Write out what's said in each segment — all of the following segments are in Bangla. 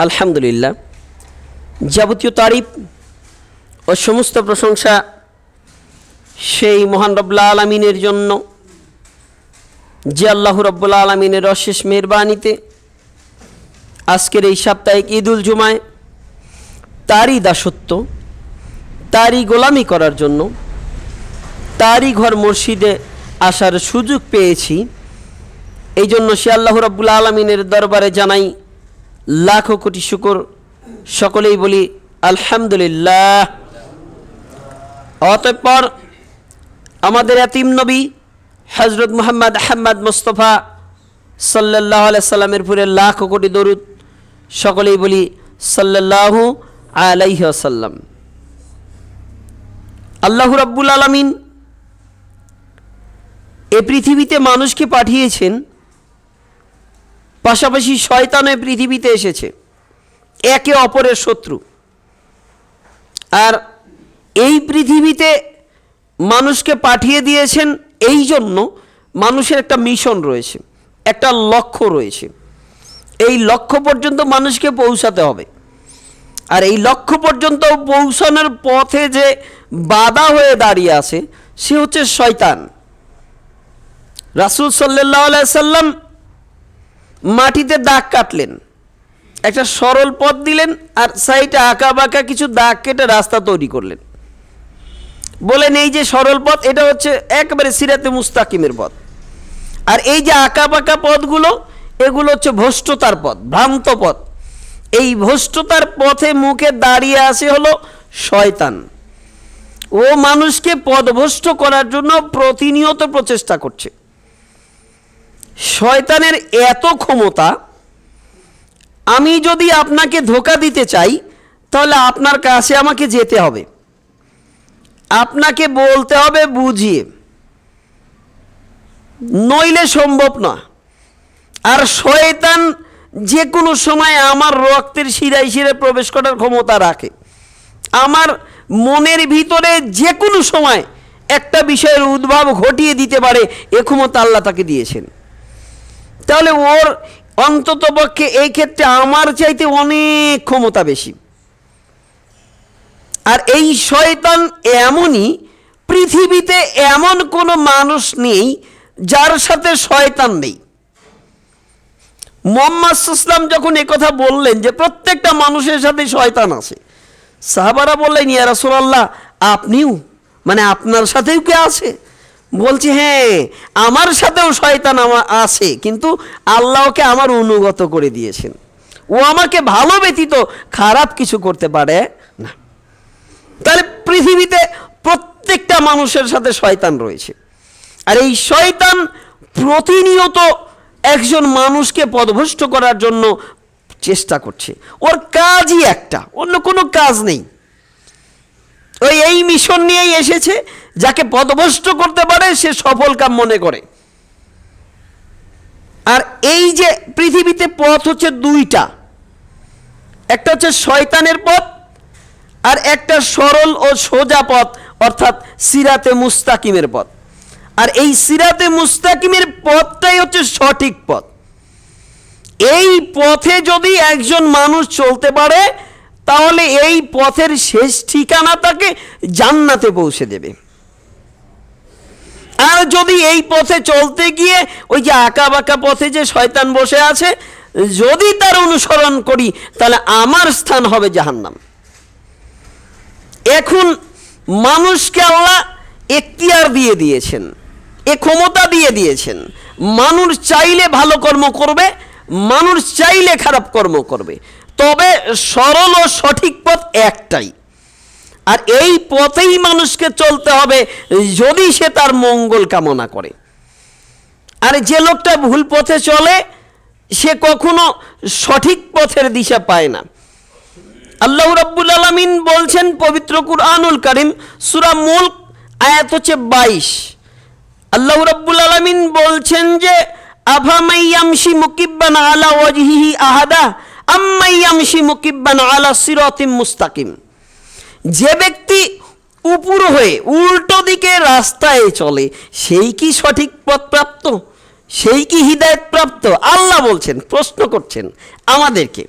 আলহামদুলিল্লাহ, যাবতীয় তারিফ ও সমস্ত প্রশংসা সেই মহান রব্বুল আলামিনের জন্য, যে আল্লাহ রব্বুল আলামিনের অশেষ মেহেরবানিতে আজকের এই সাপ্তাহিক ঈদুল জুমায় তারই দাসত্ব, তারই গোলামি করার জন্য, তারই ঘর মসজিদে আসার সুযোগ পেয়েছি। এই জন্য সে আল্লাহ রব্বুল আলামিনের দরবারে জানাই লাখো কোটি শুকর। সকলেই বলি আলহামদুলিল্লাহ। অতঃপর আমাদের এতিম নবী হযরত মুহাম্মদ আহমদ মুস্তফা সাল্লাল্লাহু আলাইহি সাল্লামের উপরে লাখো কোটি দরুদ। সকলেই বলি সাল্লাল্লাহু আলাইহি ওয়াসাল্লাম। আল্লাহ রাব্বুল আলামিন এই পৃথিবীতে মানুষকে পাঠিয়েছেন, পাশাপাশি শয়তানও পৃথিবীতে এসেছে, একে অপরের শত্রু। আর এই পৃথিবীতে মানুষকে পাঠিয়ে দিয়েছেন এই জন্য মানুষের একটা মিশন রয়েছে, একটা লক্ষ্য রয়েছে। এই লক্ষ্য পর্যন্ত মানুষকে পৌঁছাতে হবে। আর এই লক্ষ্য পর্যন্ত পৌঁছানোর পথে যে বাধা হয়ে দাঁড়িয়ে আছে সে হচ্ছে শয়তান। রাসূল সাল্লাল্লাহু আলাইহি সাল্লাম মাটিতে দাগ কাটলেন, একটা সরল পথ দিলেন, আর সাইডে আঁকা বাঁকা কিছু দাগ কেটে রাস্তা তৈরি করলেন। বলেন এই যে সরল পথ, এটা হচ্ছে একেবারে সিরাতে মুস্তাকিমের পথ। আর এই যে আঁকা বাঁকা পথগুলো, এগুলো হচ্ছে ভ্রষ্টতার পথ, ভ্রান্ত পথ। এই ভ্রষ্টতার পথে মুখে দাঁড়িয়ে আছে হলো শয়তান। ও মানুষকে পথভ্রষ্ট করার জন্য প্রতিনিয়ত প্রচেষ্টা করছে। শয়তানের এত ক্ষমতা, আমি যদি আপনাকে ধোঁকা দিতে চাই তাহলে আপনার কাছে আমাকে যেতে হবে, আপনাকে বলতে হবে বুঝিয়ে, নইলে সম্ভব না। আর শয়তান যে কোনো সময় আমার রক্তের শিরায় শিরায় প্রবেশ করার ক্ষমতা রাখে। আমার মনের ভিতরে যে কোনো সময় একটা বিষয়ের উদ্ভব ঘটিয়ে দিতে পারে, এ ক্ষমতা আল্লাহ তাকে দিয়েছেন। তাহলে ওর অন্ততপক্ষে এই ক্ষেত্রে আমার চাইতে অনেক ক্ষমতা বেশি। আর এই শয়তান এমনই, পৃথিবীতে এমন কোনো মানুষ নেই যার সাথে শয়তান নেই। মুহাম্মদ সাল্লাল্লাহু আলাইহি ওয়াসাল্লাম যখন একথা বললেন যে প্রত্যেকটা মানুষের সাথে শয়তান আছে, সাহাবারা বললেন ইয়া রাসূলুল্লাহ আপনিও, মানে আপনার সাথেও কে আছে? বলছে হ্যাঁ, আমার সাথেও শয়তান আছে, কিন্তু আল্লাহ ওকে আমার অনুগত করে দিয়েছেন। ও আমাকে ভালো ব্যতীত খারাপ কিছু করতে পারে না। তাহলে পৃথিবীতে প্রত্যেকটা মানুষের সাথে শয়তান রয়েছে। আর এই শয়তান প্রতিনিয়ত একজন মানুষকে পথভ্রষ্ট করার জন্য চেষ্টা করছে। ওর কাজই একটা, অন্য কোনো কাজ নেই। এই মিশন নিয়েই এসেছে, যাকে পথভ্রষ্ট করতে পারে সে সফল কাম মনে করে। আর এই যে পৃথিবীতে পথ হচ্ছে দুইটা, একটা হচ্ছে শয়তানের পথ, আর একটা সরল ও সোজা পথ, অর্থাৎ সিরাতে মুস্তাকিমের পথ। আর এই সিরাতে মুস্তাকিমের পথটাই হচ্ছে সঠিক পথ। এই পথে যদি একজন মানুষ চলতে পারে তাহলে এই পথের শেষ ঠিকানা তাকে জান্নাতে পৌঁছে দেবে। আর যদি এই পথে চলতে গিয়ে ওই যে আঁকা বাঁকা পথে যে শয়তান বসে আছে, যদি তার অনুসরণ করি তাহলে আমার স্থান হবে জাহান্নাম। এখন মানুষকে আল্লাহ এখতিয়ার দিয়ে দিয়েছেন, এ ক্ষমতা দিয়ে দিয়েছেন। মানুষ চাইলে ভালো কর্ম করবে, মানুষ চাইলে খারাপ কর্ম করবে, তবে সরল ও সঠিক পথ একটাই। আর এই পথেই মানুষকে চলতে হবে যদি সে তার মঙ্গল কামনা করে। আর যে লোকটা ভুল পথে চলে সে কখনো সঠিক পথের দিশা পায় না। আল্লাহ রাব্বুল আলামিন বলছেন পবিত্র কুরআনুল কারীম সূরা মুলক আয়াত হচ্ছে 22। আল্লাহ রাব্বুল আলামিন বলছেন যে আফামাই ইয়ামশি মুকিব্বান আলা ওয়াজহিহি আহাদা আম্মাই ইয়ামশি মুকিব্বান আলা সিরাতিম মুস্তাকিম। যে ব্যক্তি উপর হয়ে উল্টো দিকে রাস্তায় চলে সেই কি সঠিক পথ প্রাপ্ত, সেই কি হিদায়াত প্রাপ্ত? আল্লাহ বলছেন, প্রশ্ন করছেন আমাদেরকে।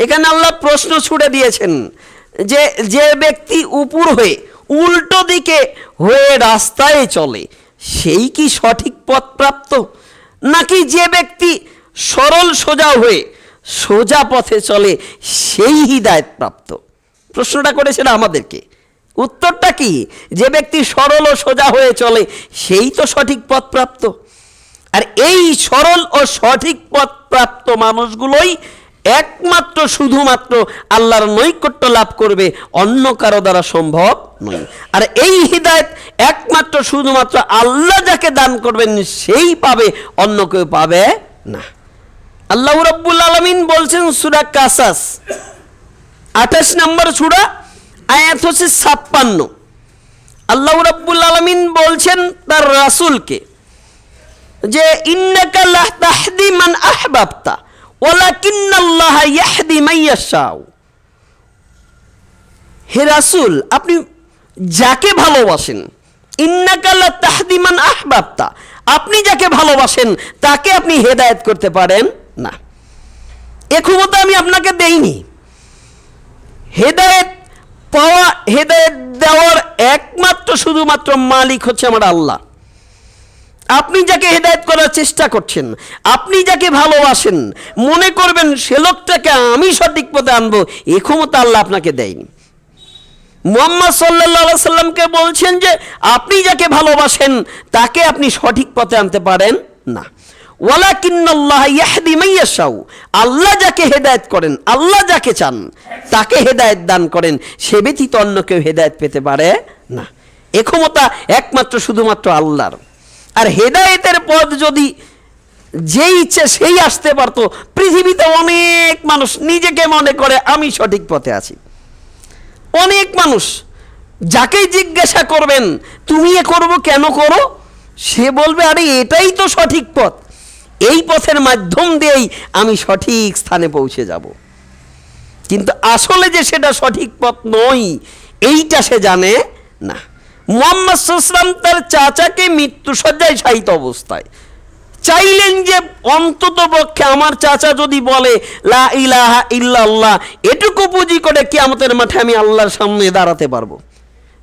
এখানে আল্লাহ প্রশ্ন ছুড়ে দিয়েছেন যে যে ব্যক্তি উপর হয়ে উল্টো দিকে হয়ে রাস্তায় চলে সেই কি সঠিক পথ প্রাপ্ত, নাকি যে ব্যক্তি সরল সোজা হয়ে সোজা পথে চলে সেই হিদায়েত প্রাপ্ত? প্রশ্নটা করেছিল আমাদেরকে। উত্তরটা কি? যে ব্যক্তি সরল ও সোজা হয়ে চলে সেই তো সঠিক পথ প্রাপ্ত। আর এই সরল ও সঠিক পথ প্রাপ্ত মানুষগুলোই একমাত্র শুধুমাত্র আল্লাহর নৈকট্য লাভ করবে, অন্য কারো দ্বারা সম্ভব নয়। আর এই হিদায়েত একমাত্র শুধুমাত্র আল্লাহ যাকে দান করবেন সেই পাবে, অন্য কেউ পাবে না। আল্লাহ রাব্বুল আলামিন বলছেন সূরা কাসাস 28 নম্বর সূরা, আয়াত হচ্ছে 56। আল্লাহ রাব্বুল আলামিন বলছেন তার রাসূলকে যে ইন্নাকা লা তাহদি মান আহবাবতা ওয়ালাকিন্নাল্লাহা ইয়াহদি মান ইয়াশাউ। হে রাসূল, আপনি যাকে ভালোবাসেন, ইন্নাকা লা তাহদি মান আহবাবতা, আপনি যাকে ভালোবাসেন তাকে আপনি হেদায়েত করতে পারেন না। এ ক্ষমতা আমি আপনাকে দেইনি। হেদায়েত পাওয়া, হেদায়েত দেওয়ার একমাত্র শুধুমাত্র মালিক হচ্ছে আমার আল্লাহ। আপনি যাকে হেদায়েত করার চেষ্টা করছেন, আপনি যাকে ভালোবাসেন, মনে করবেন সে লোকটাকে আমি সঠিক পথে আনবো, এ ক্ষমতা আল্লাহ আপনাকে দেয়নি। মুহাম্মদ সাল্লাল্লাহু আলাইহি সাল্লামকে বলছেন যে আপনি যাকে ভালোবাসেন তাকে আপনি সঠিক পথে আনতে পারেন না। ওয়ালাকিন্নাল্লাহা ইয়াহদি মান ইয়াশাউ, আল্লাহ যাকে হেদায়েত করেন, আল্লাহ যাকে চান তাকে হেদায়েত দান করেন, সে ব্যতীত অন্য কেউ হেদায়েত পেতে পারে না। এ ক্ষমতা একমাত্র শুধুমাত্র আল্লাহর। আর হেদায়েতের পথ যদি যে ইচ্ছে সেই আসতে পারতো, পৃথিবীতে অনেক মানুষ নিজেকে মনে করে আমি সঠিক পথে আছি। অনেক মানুষ যাকে জিজ্ঞাসা করবেন তুমি এ করবো কেন করো, সে বলবে আরে এটাই তো সঠিক পথ, এই পথের মাধ্যম দিয়েই আমি সঠিক স্থানে পৌঁছে যাব। কিন্তু আসলে যে সেটা সঠিক পথ নয় এইটা সে জানে না। মুহাম্মদ সাল্লাল্লাহু আলাইহি ওয়াসাল্লাম তার চাচাকে মৃত্যুশয্যায় শায়িত অবস্থায় চাইলেন যে অন্তত পক্ষে আমার চাচা যদি বলে লা ইলাহা ইল্লাল্লাহ, এটুকু পুঁজি করে কিয়ামতের মাঠে আমি আল্লাহর সামনে দাঁড়াতে পারবো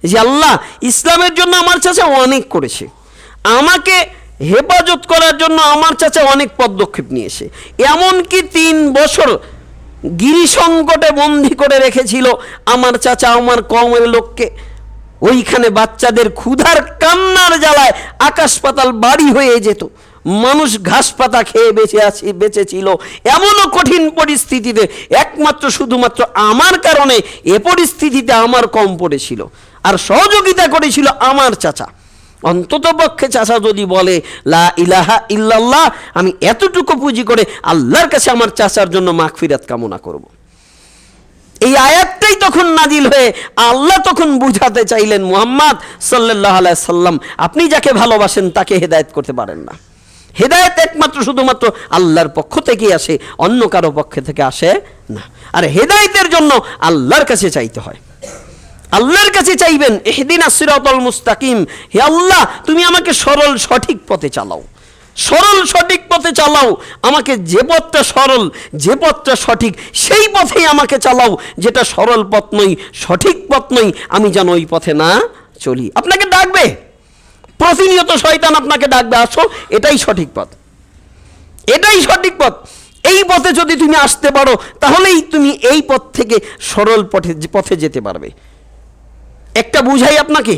যে আল্লাহ ইসলামের জন্য আমার চাচা অনেক করেছে, আমাকে হেফাজত করার জন্য আমার চাচা অনেক পদক্ষেপ নিয়েছে। এমনকি 3 বছর গিরি সংকটে বন্দী করে রেখেছিল আমার চাচা আমার কওমের লোককে। ওইখানে বাচ্চাদের ক্ষুধার কান্নার জ্বালায় আকাশ পাতাল বাড়ি হয়ে যেত, মানুষ ঘাস পাতা খেয়ে বেঁচে ছিল। এমনও কঠিন পরিস্থিতিতে একমাত্র শুধুমাত্র আমার কারণে এ পরিস্থিতিতে আমার কম পড়েছিল, আর সহযোগিতা করেছিল আমার চাচা। অন্তত পক্ষে চাচা যদি বলে লা ইলাহা ইল্লাল্লাহ, আমি এতটুকু পুঁজি করে আল্লাহর কাছে আমার চাচার জন্য মাগফিরাত কামনা করব। এই আয়াতটাই তখন নাজিল হয়ে আল্লাহ তখন বুঝাতে চাইলেন মুহাম্মদ সাল্লাল্লাহু আলাইহি সাল্লাম, আপনি যাকে ভালোবাসেন তাকে হেদায়েত করতে পারেন না। হেদায়েত একমাত্র শুধুমাত্র আল্লাহর পক্ষ থেকে আসে, অন্য কারো পক্ষ থেকে আসে না। আর হেদায়েতের জন্য আল্লাহর কাছে চাইতে হয়। আল্লাহর কাছে চাইবেন ইহদিনাস সিরাতাল মুস্তাকিম, হে আল্লাহ তুমি আমাকে সরল সঠিক পথে চালাও, সরল সঠিক পথে চালাও, আমাকে যে পথটা সরল, যে পথটা সঠিক সেই পথেই আমাকে চালাও, যেটা সরল পথ নয়, সঠিক পথ নয়, আমি যেন ওই পথে না চলি। আপনাকে ডাকবে প্রতিনিয়ত, শয়তান আপনাকে ডাকবে আসো, এটাই সঠিক পথ, এটাই সঠিক পথ, এই পথে যদি তুমি আসতে পারো তাহলেই তুমি এই পথ থেকে সরল পথে যেতে পারবে। একটা বুঝাই আপনাকে,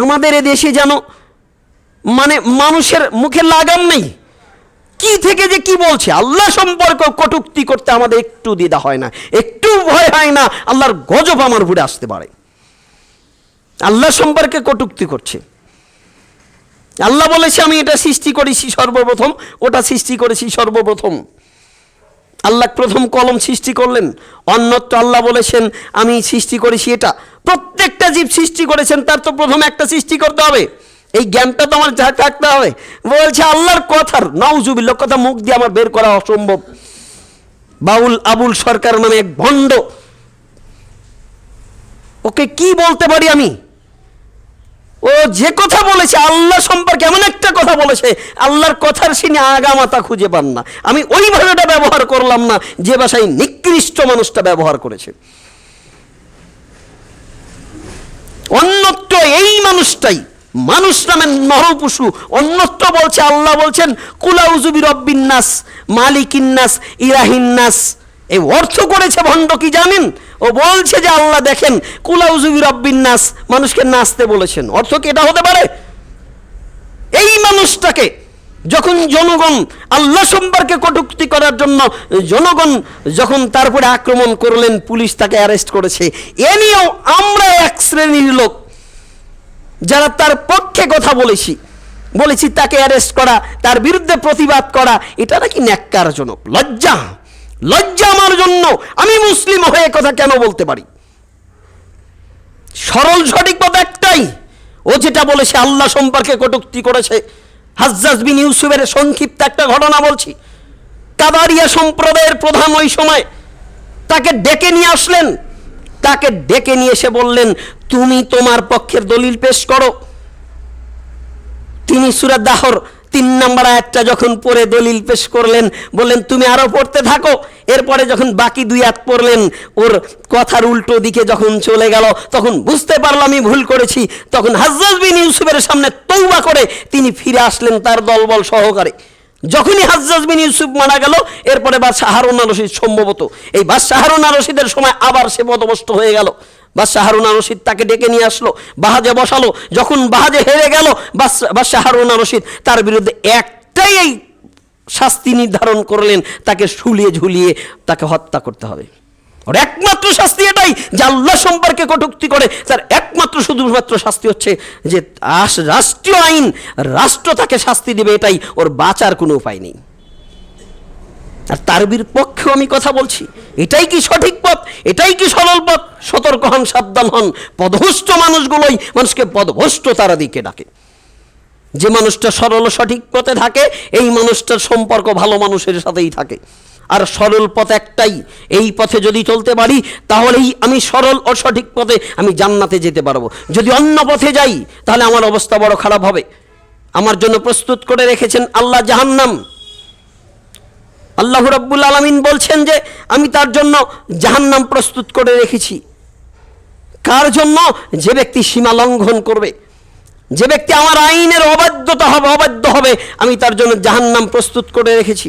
আমাদের এ দেশে যেন মানে মানুষের মুখে লাগাম নেই, কি থেকে যে কি বলছে। আল্লাহ সম্পর্ক কটূক্তি করতে আমাদের একটু দ্বিধা হয় না, একটু ভয় হয় না আল্লাহর গজব আমার উপরে আসতে পারে। আল্লাহ সম্পর্কে কটূক্তি করছে। আল্লাহ বলেছে আমি এটা সৃষ্টি করেছি সর্বপ্রথম, ওটা সৃষ্টি করেছি সর্বপ্রথম। আল্লাহ প্রথম কলম সৃষ্টি করলেন, অন্যত্র আল্লাহ বলেছেন আমি সৃষ্টি করেছি এটা। প্রত্যেকটা জীব সৃষ্টি করেছেন, তার তো প্রথম একটা সৃষ্টি করতে হবে, এই জ্ঞানটা তো আমার থাকতে হবে। বলছে আল্লাহর কথার নাউজুবিল্লাহ, কথা মুখ দিয়ে আমার বের করা অসম্ভব। বাউল আবুল সরকার নামে এক ভণ্ড, ওকে কি বলতে পারি আমি? ও যে কথা বলেছে আল্লাহ সম্পর্কে, এমন একটা কথা বলেছে, আল্লাহর কথার সিনে আগামাতা খুঁজে পান না। আমি ওই ভাষাটা ব্যবহার করলাম না যে ভাষায় নিকৃষ্ট মানুষটা ব্যবহার করেছে। অন্যত্র এই মানুষটাই, মানুষ নামের নরপশু, অন্যত্র বলছে আল্লাহ বলছেন কুলাউজুবি রব্বিন নাস মালিকিন নাস ইলাহিন নাস। এই অর্থ করেছে ভণ্ড কি জানেন? ও বলছে যে আল্লাহ দেখেন কুলাউজুবি রব্বিন নাস, মানুষকে নাচতে বলেছেন। অর্থ কি এটা হতে পারে? এই মানুষটাকে যখন জনগণ আল্লাহ সম্পর্কে কটূক্তি করার জন্য জনগণ যখন তারপরে আক্রমণ করলেন, পুলিশ তাকে অ্যারেস্ট করেছে। এ নিয়েও আমরা এক শ্রেণীর লোক যারা তার পক্ষে কথা বলেছি তাকে অ্যারেস্ট করা, তার বিরুদ্ধে প্রতিবাদ করা, এটা নাকি ন্যাক্কারজনক। লজ্জা আমার জন্য। আমি মুসলিম হয়ে কথা কেন বলতে পারি? সরল সঠিক পথ একটাই, ও যেটা বলেছে আল্লাহ সম্পর্কে কটূক্তি করেছে। হাজ্জাজ বিন ইউসুফের সংক্ষিপ্ত একটা ঘটনা বলছি। কাদারিয়া সম্প্রদায়ের প্রধান ওই সময় তাকে ডেকে নিয়ে আসলেন। তাকে ডেকে নিয়ে এসে বললেন, তুমি তোমার পক্ষের দলিল পেশ করো। তিনি সূরা দাহর 3 নম্বর আয়াতটা যখন পড়ে দলিল পেশ করলেন, বললেন তুমি আরো পড়তে থাকো। এরপরে যখন বাকি 2 আয়াত পড়লেন, ওর কথার উল্টো দিকে যখন চলে গেল, তখন বুঝতে পারলাম আমি ভুল করেছি। তখন হাজ্জাজ বিন ইউসুফের সামনে তওবা করে তিনি ফিরে আসলেন তার দলবল সহকারে। যখনই হাজ্জাজ বিন ইউসুফ মারা গেল, এরপরে বাদশাহ হারুন আর রশিদ, সম্ভবত এই বাদশাহ হারুন আর রশিদের সময় আবার সে পদভ্রষ্ট হয়ে গেল। বাদশাহ হারুন আর রশিদ তাকে ডেকে নিয়ে আসলো, বাহাজে বসালো। যখন বাহাজে হেরে গেল বাদশাহ হারুন আর রশিদ তার বিরুদ্ধে একটাই এই শাস্তি নির্ধারণ করলেন, তাকে শুলিয়ে ঝুলিয়ে তাকে হত্যা করতে হবে। ওর একমাত্র শাস্তি এটাই যে আল্লাহ সম্পর্কে কটূক্তি করে, তার একমাত্র শুধুমাত্র শাস্তি হচ্ছে যে রাষ্ট্রীয় আইন, রাষ্ট্র তাকে শাস্তি দিবে, এটাই ওর বাঁচার কোনো উপায় নেই। আর তার বিপক্ষেও আমি কথা বলছি। এটাই কি সঠিক পথ? এটাই কি সরল পথ? সতর্ক হন, সাবধান হন। পদভ্রষ্ট মানুষগুলোই মানুষকে পদভ্রষ্ট তারা দিকে ডাকে। যে মানুষটা সরল সঠিক পথে থাকে, এই মানুষটার সম্পর্ক ভালো মানুষের সাথেই থাকে। আর সরল পথ একটাই, এই পথে যদি চলতে পারি তাহলেই আমি সরল ও সঠিক পথে আমি জান্নাতে যেতে পারবো। যদি অন্য পথে যাই তাহলে আমার অবস্থা বড় খারাপ হবে। আমার জন্য প্রস্তুত করে রেখেছেন আল্লাহ জাহান্নাম। আল্লাহ রাব্বুল আলামিন বলছেন যে আমি তার জন্য জাহান্নাম প্রস্তুত করে রেখেছি। কার জন্য? যে ব্যক্তি সীমা লঙ্ঘন করবে, যে ব্যক্তি আমার আইনের অবাধ্য হবে, আমি তার জন্য জাহান্নাম প্রস্তুত করে রেখেছি।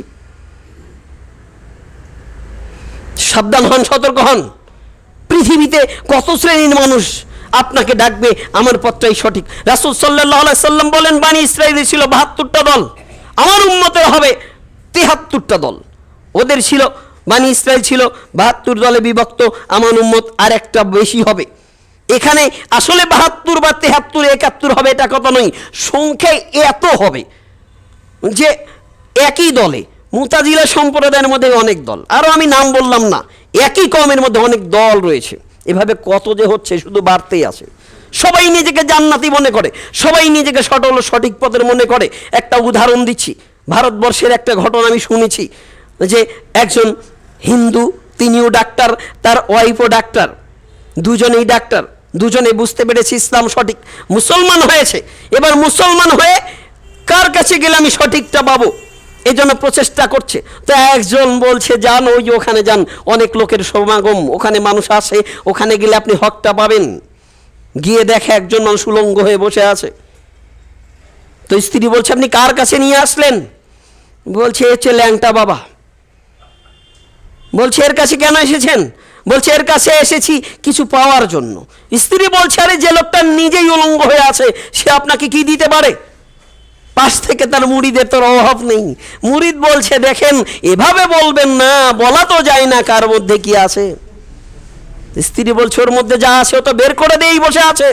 সাবধান হন, সতর্ক হন। পৃথিবীতে কত শ্রেণীর মানুষ আপনাকে ডাকবে আমার পথটাই সঠিক। রাসূল সাল্লাল্লাহু আলাইহি সাল্লাম বলেন, বনি ইসরাঈলের ছিল 72টা দল, আমার উম্মতের হবে 73টা দল। ওদের ছিল, বনি ইসরাঈল ছিল 72 দলে বিভক্ত, আমার উম্মত আর একটা বেশি হবে। এখানে আসলে 72 বা 73 71 হবে এটা কথা নয়, সংখ্যায় এত হবে যে একই দলে মুতাজিলা সম্প্রদায়ের মধ্যে অনেক দল, আরও আমি নাম বললাম না, একই কওমের মধ্যে অনেক দল রয়েছে। এভাবে কত যে হচ্ছে, শুধু বাড়তেই আছে। সবাই নিজেকে জান্নাতি মনে করে, সবাই নিজেকে সরল সঠিক পথের মনে করে। একটা উদাহরণ দিচ্ছি, ভারতবর্ষের একটা ঘটনা আমি শুনেছি যে একজন হিন্দু, তিনিও ডাক্তার, তার ওয়াইফও ডাক্তার, দুজনেই ডাক্তার, দুজনে বুঝতে পেরেছে ইসলাম সঠিক, মুসলমান হয়েছে। এবার মুসলমান হয়ে কার কাছে গেলে আমি সঠিকটা পাবো, এই জন্য প্রচেষ্টা করছে। তো একজন বলছে যান ওই ওখানে যান, অনেক লোকের সমাগম, ওখানে মানুষ আসে, ওখানে গেলে আপনি হকটা পাবেন। গিয়ে দেখে একজন মানুষ উলঙ্গ হয়ে বসে আছে। তো স্ত্রী বলছে আপনি কার কাছে নিয়ে আসলেন? বলছে এ হচ্ছে ল্যাংটা বাবা। বলছে এর কাছে কেন এসেছেন? বলছে এর কাছে এসেছি কিছু পাওয়ার জন্য। স্ত্রী বলছে আরে যে লোকটা নিজেই উলঙ্গ হয়ে আছে সে আপনাকে কি দিতে পারে? পাশ থেকে তার মুরিদের তোর অভাব নেই। মুরিদ বলছে দেখেন এভাবে বলবেন না, বলা তো যায় না কার মধ্যে কি আছে। স্ত্রী বলছে ওর মধ্যে যা আছে ও তো বের করে দিয়েই বসে আছে।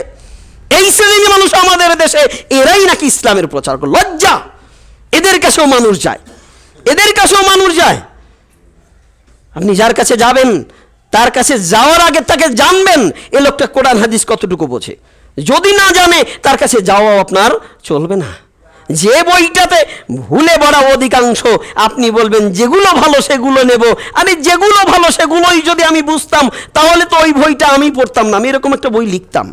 এই শ্রেণীর মানুষ আমাদের দেশে, এরাই নাকি ইসলামের প্রচার করে। লজ্জা! এদের কাছেও মানুষ যায়, এদের কাছেও মানুষ যায়। আপনি যার কাছে যাবেন তার কাছে যাওয়ার আগে তাকে জানবেন এ লোকটা কোরআন হাদিস কতটুকু বোঝে। যদি না জানে তার কাছে যাওয়া আপনার চলবে না। যে বইটাতে ভুলে ভরা অধিকাংশ, আপনি বলবেন যেগুলো ভালো সেগুলো নেব। আরে যেগুলো ভালো সেগুলোই যদি আমি বুঝতাম তাহলে তো ওই বইটা আমি পড়তাম না, আমি এরকম একটা বই লিখতাম।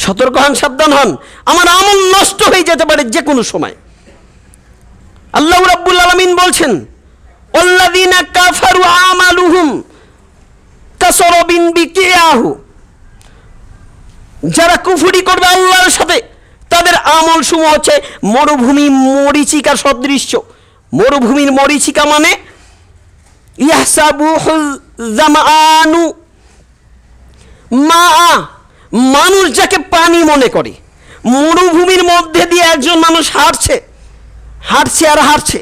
সতর্ক হন, সাবধান হন, আমার আমল নষ্ট হয়ে যেতে পারে যে কোনো সময়। আল্লাহ রাব্বুল আলামিন বলছেন, আল্লাযীনা কাফারু আমালুহুম কাসরাবিন বিকিয়াহু, যারা কুফরি করবে আল্লাহর সাথে তাদের আমল সমূহ হচ্ছে মরুভূমি মরীচিকা সদৃশ্য। মরুভূমির মরীচিকা মানে ইয়াহসাবুহুল জামাআনু মা, মানুষ যাকে পানি মনে করে। মরুভূমির মধ্যে দিয়ে একজন মানুষ হাঁটছে আর হাঁটছে।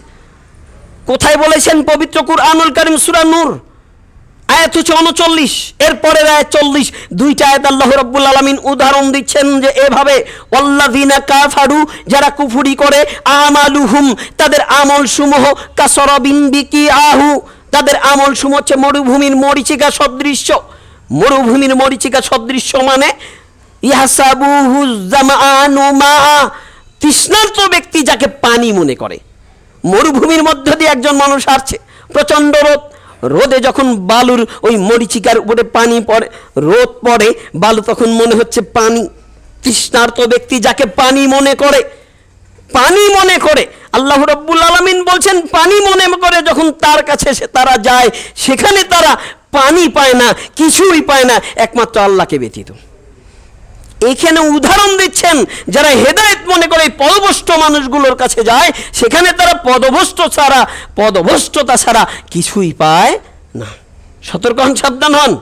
কোথায় বলেছেন পবিত্র কুরআনুল কারীম সূরা নূর আয়াত হচ্ছে 39, এরপরের আয়াত 40, দুইটা আয়াত আল্লাহ রাব্বুল আলামিন উদাহরণ দিচ্ছেন যে এভাবে, ওয়াল্লাযীনা কাফারু, যারা কুফরি করে, আমালুহুম, তাদের আমল সমূহ, কাসরাবিন বিকিআহু, তাদের আমল সমূহ হচ্ছে মরুভূমির মরীচিকা সদৃশ্য। মরুভূমির মরীচিকা সদৃশ্য মানে ইয়াহসাবুহু জামাআনু মা, তৃষ্ণার্ত ব্যক্তি যাকে পানি মনে করে। মরুভূমির মধ্য দিয়ে একজন মানুষ হাঁটছে, প্রচণ্ড রোদে যখন বালুর ওই মরীচিকার উপরে পানি পড়ে, রোদ পড়ে, বালু তখন মনে হচ্ছে পানি। তৃষ্ণার্ত ব্যক্তি যাকে পানি মনে করে, আল্লাহ রাব্বুল আলামিন বলছেন পানি মনে করে যখন তার কাছে তারা যায়, সেখানে তারা পানি পায় না, কিছুই পায় না, একমাত্র আল্লাহকে ব্যতীত। এখানে উদাহরণ দিচ্ছেন যারা হেদায়েত মনে করে পদভ্রষ্ট মানুষগুলোর কাছে যায়, সেখানে তারা পদভ্রষ্টতা ছাড়া কিছুই পায় না। সতর্ক হন, সাবধান হন।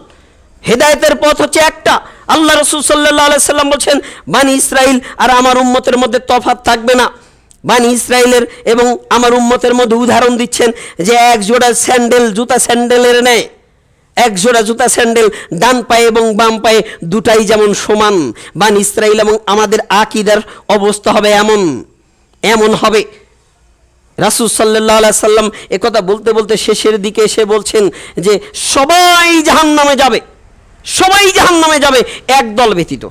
হেদায়েতের পথ হচ্ছে একটা। আল্লাহ রাসূল সাল্লাল্লাহু আলাইহি সাল্লাম বলছেন, বানি ইসরাইল আর আমার উম্মতের মধ্যে তফাৎ থাকবে না। বানি ইসরাইলের এবং আমার উম্মতের মধ্যে উদাহরণ দিচ্ছেন যে এক জোড়া জুতা স্যান্ডেলের নেয়। এক জোড়া জুতা স্যান্ডেল ডান পায়ে এবং বাম পায়ে দুটাই যেমন সমান, বানি ইসরাইল এবং আমাদের আকীদার অবস্থা হবে এমন হবে। রাসূল সাল্লাল্লাহু আলাইহি সাল্লাম একথা বলতে বলতে শেষের দিকে এসে বলছেন যে সবাই জাহান্নামে যাবে এক দল ব্যতীত।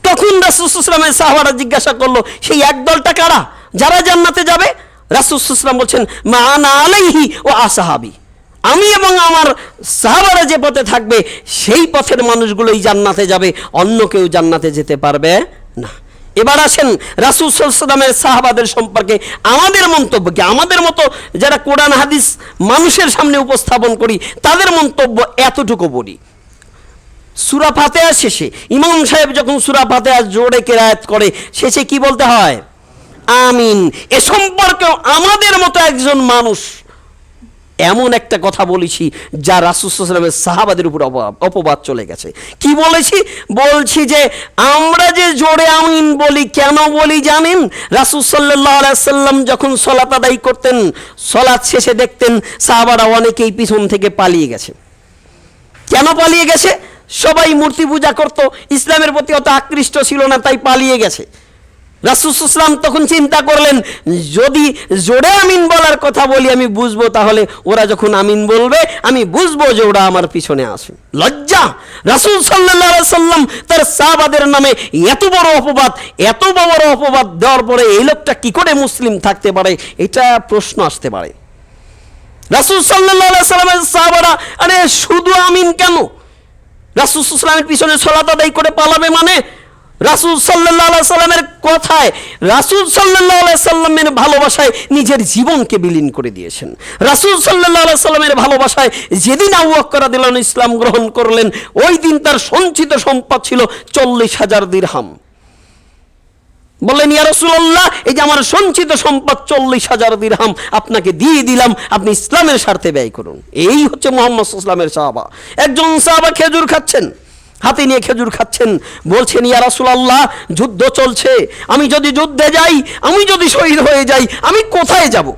তখন রাসূল সাল্লাল্লাহু আলাইহি ওয়াসাল্লামের সাহাবারা জিজ্ঞাসা করলো, সেই এক দলটা কারা যারা জান্নাতে যাবে? রাসূল সাল্লাল্লাহু আলাইহি ওয়াসাল্লাম বলছেন, মা আনা আলাইহি ওয়া আসহাবি, আমি এবং আমার সাহাবারা যে পথে থাকবে সেই পথের মানুষগুলোই জান্নাতে যাবে, অন্য কেউ জান্নাতে যেতে পারবে না। এবার আসেন রাসূল সাল্লাল্লাহু আলাইহি ওয়াসাল্লামের সাহাবাদের সম্পর্কে আমাদের মন্তব্য কি? আমাদের মতো যারা কোরআন হাদিস মানুষের সামনে উপস্থাপন করি তাদের মন্তব্য এতটুকু বলি। সূরা ফাতিহা শেষে ইমাম সাহেব যখন সূরা ফাতিহা জোরে কিরাত করে, শেষে কি বলতে হয়? আমিন। এ সম্পর্কেও আমাদের মতো একজন মানুষ এমন একটা কথা বলেছি যা রাসূল সাল্লাল্লাহু আলাইহি ওয়াসাল্লামের সাহাবাদের উপর অপবাদ চলে গেছে। কি বলছি যে আমরা যে জোরে আমিন বলি, কেন বলি জানেন? রাসূল সাল্লাল্লাহু আলাইহি ওয়াসাল্লাম যখন সালাত আদায় করতেন, সালাত শেষে দেখতেন সাহাবারা অনেকেই পিছন থেকে পালিয়ে গেছে। কেন পালিয়ে গেছে? সবাই মূর্তি পূজা করত, ইসলামের প্রতি অত আকৃষ্ট ছিল না, তাই পালিয়ে গেছে। রাসূল সাল্লাল্লাহু আলাইহি ওয়াসাল্লাম তখন চিন্তা করলেন, যদি জোরে আমিন বলার কথা বলি আমি বুঝবো, তাহলে ওরা যখন আমিন বলবে আমি বুঝবো যে ওরা আমার পিছনে আসে। লজ্জা! রাসূল সাল্লাল্লাহু আলাইহি ওয়াসাল্লাম তার সাহাবাদের নামে এত বড় অপবাদ দেওয়ার পরে এই লোকটা কি করে মুসলিম থাকতে পারে, এটা প্রশ্ন আসতে পারে। রাসূল সাল্লাল্লাহু আলাইহি ওয়াসাল্লামের সাহাবারা আরে শুধু আমিন কেন? রাসূল সাল্লাল্লাহু আলাইহি ওয়াসাল্লামের পিছনে সালাত আদায় করে পালাবে মানে? রাসূল সাল্লাল্লাহু আলাইহি সাল্লামের কথায়, রাসূল সাল্লাল্লাহু আলাইহি সাল্লামের ভালোবাসায় নিজের জীবনকে বিলীন করে দিয়েছেন। রাসূল সাল্লাল্লাহু আলাইহি সাল্লামের ভালোবাসায় যেদিন আবু বকর রাদিয়াল্লাহু আনহু ইসলাম গ্রহণ করলেন, ওই দিন তার সঞ্চিত সম্পদ ছিল 40,000 দিরহাম। বললেন, ইয়া রাসূলুল্লাহ, এই যে আমার সঞ্চিত সম্পদ 40,000 দিরহাম আপনাকে দিয়ে দিলাম, আপনি ইসলামের স্বার্থে ব্যয় করুন। এই হচ্ছে মুহাম্মদ সাল্লাল্লাহু আলাইহি ওয়াসাল্লামের সাহাবা। একজন সাহাবা খেজুর খাচ্ছেন, হাতে নিয়ে খেজুর খাচ্ছেন, বলছেন, ইয়া রাসূলুল্লাহ, যুদ্ধ চলছে, আমি যদি যুদ্ধে যাই, আমি যদি শহীদ হয়ে যাই, আমি কোথায় যাব?